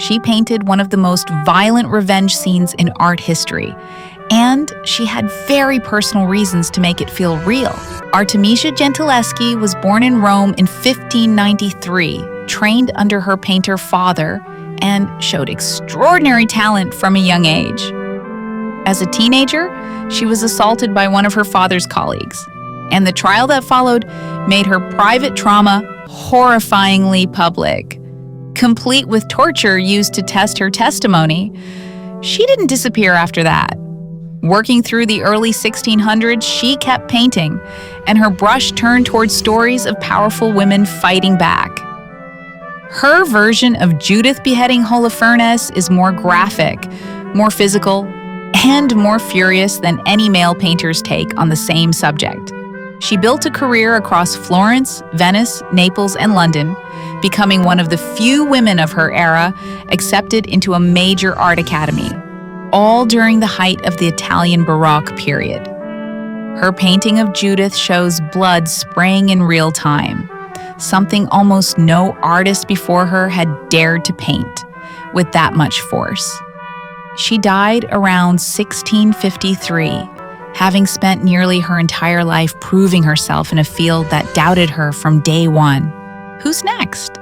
She painted one of the most violent revenge scenes in art history, and she had very personal reasons to make it feel real. Artemisia Gentileschi was born in Rome in 1593, trained under her painter father, and showed extraordinary talent from a young age. As a teenager, she was assaulted by one of her father's colleagues, and the trial that followed made her private trauma horrifyingly public. Complete with torture used to test her testimony, she didn't disappear after that. Working through the early 1600s, she kept painting, and her brush turned towards stories of powerful women fighting back. Her version of Judith Beheading Holofernes is more graphic, more physical, and more furious than any male painter's take on the same subject. She built a career across Florence, Venice, Naples, and London, becoming one of the few women of her era accepted into a major art academy, all during the height of the Italian Baroque period. Her painting of Judith shows blood spraying in real time, something almost no artist before her had dared to paint with that much force. She died around 1653, having spent nearly her entire life proving herself in a field that doubted her from day one. Who's next?